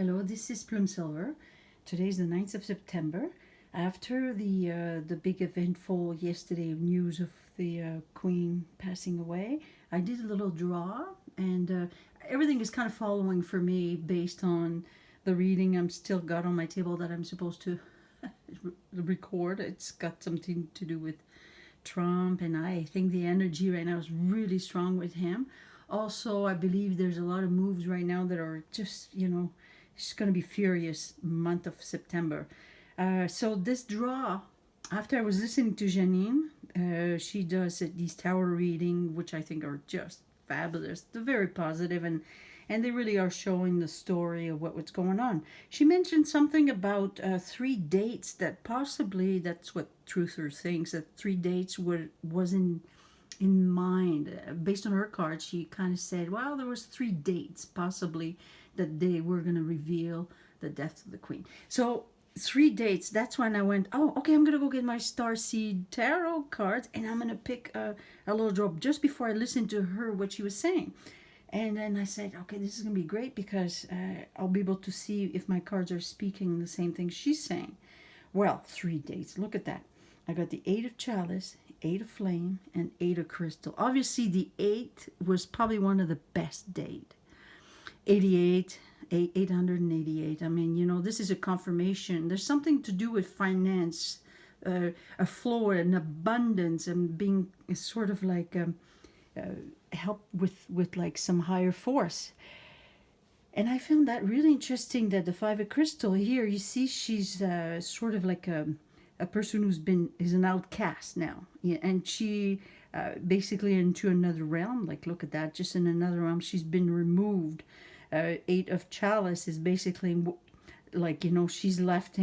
Hello, this is Plum Silver. Today's the 9th of September. After the big eventful yesterday news of the Queen passing away, I did a little draw, and everything is kind of following for me based on the reading I'm still got on my table that I'm supposed to record. It's got something to do with Trump, and I think the energy right now is really strong with him. Also, I believe there's a lot of moves right now that are just, it's going to be furious month of September. So this draw, after I was listening to Janine, she does these tower reading, which I think are just fabulous. They're very positive, and they really are showing the story of what's going on. She mentioned something about 3 dates that possibly, that's what Truther thinks, that 3 dates was in mind. Based on her card, she kind of said, well, there was 3 dates possibly that they were going to reveal the death of the Queen. So 3 dates, that's when I went, oh, okay, I'm going to go get my Starseed Tarot cards, and I'm going to pick a little drop just before I listened to her, what she was saying. And then I said, okay, this is going to be great because I'll be able to see if my cards are speaking the same thing she's saying. Well, 3 dates. Look at that. I got the 8 of Chalice, 8 of Flame, and 8 of Crystal. Obviously, the 8 was probably one of the best date. 88, 888. I mean, this is a confirmation. There's something to do with finance, a flow, an abundance, and being sort of like help with like some higher force. And I found that really interesting that the 5 of Crystal here, you see she's sort of like a person is an outcast now. Yeah, and she basically into another realm. Like, look at that, just in another realm. She's been removed. 8 of Chalice is basically like, she left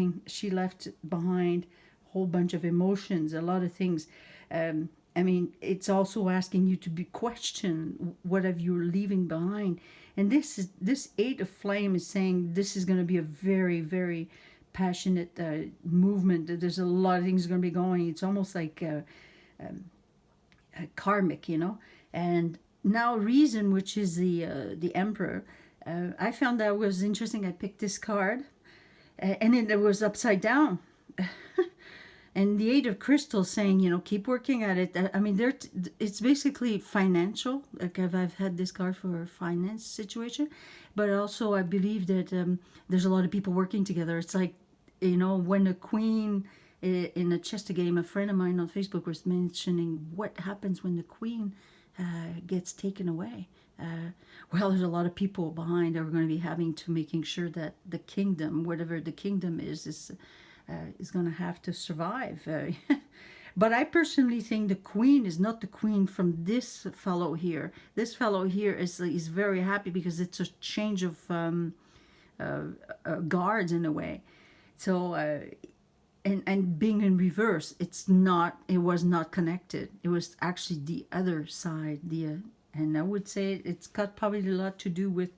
behind a whole bunch of emotions, a lot of things. I mean, it's also asking you to be questioned what have you leaving behind. And this 8 of Flame is saying this is going to be a very, very passionate movement. There's a lot of things going to be going. It's almost like karmic, And now Reason, which is the Emperor, I found that was interesting. I picked this card, and it was upside down. And the 8 of Crystals saying, keep working at it. I mean, it's basically financial. Like I've had this card for a finance situation. But also I believe that there's a lot of people working together. It's like, when the Queen, in a chess game, a friend of mine on Facebook was mentioning what happens when the Queen gets taken away. Well, there's a lot of people behind that are going to be having to making sure that the kingdom, whatever the kingdom is going to have to survive. But I personally think the Queen is not the Queen from this fellow here. This fellow here is very happy because it's a change of guards in a way. So, and being in reverse, it was not connected. It was actually the other side. And I would say it's got probably a lot to do with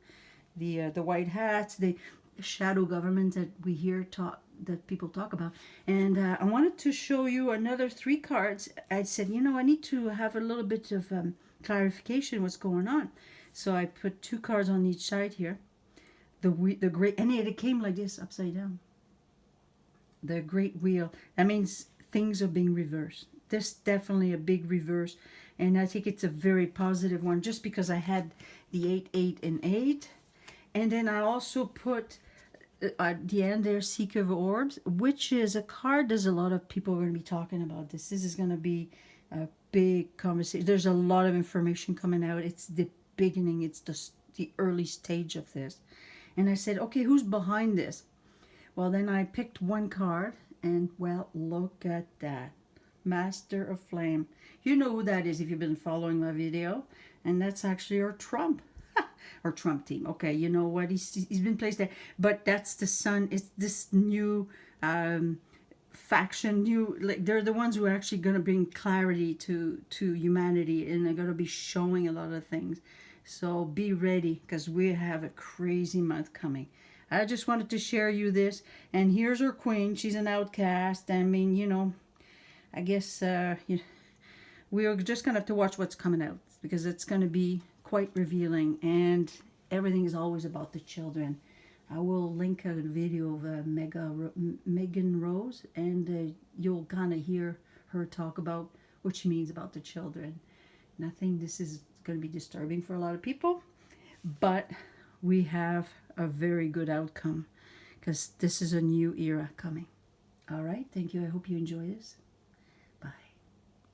the white hats, the shadow government that we hear that people talk about. And I wanted to show you another 3 cards. I said, I need to have a little bit of clarification what's going on. So I put 2 cards on each side here. The great, and it came like this upside down. The Great Wheel. That means things are being reversed. This definitely a big reverse, and I think it's a very positive one. Just because I had the 8, 8, and 8, and then I also put at the end there, Seeker of Orbs, which is a card. There's a lot of people are going to be talking about this. This is going to be a big conversation. There's a lot of information coming out. It's the beginning. It's the early stage of this. And I said, okay, who's behind this? Well, then I picked one card, and well, look at that. Master of Flame. You know who that is if you've been following my video. And that's actually our Trump. Or Trump team. Okay, you know what? He's been placed there. But that's the Sun. It's this new faction. Like they're the ones who are actually going to bring clarity to humanity, and they're going to be showing a lot of things. So be ready, because we have a crazy month coming. I just wanted to share you this. And here's our Queen. She's an outcast. I mean, I guess we're just going to have to watch what's coming out, because it's going to be quite revealing. And everything is always about the children. I will link a video of Megan Rose, and you'll kind of hear her talk about what she means about the children. Nothing, this is going to be disturbing for a lot of people, but we have a very good outcome because this is a new era coming. All right, thank you. I hope you enjoy this.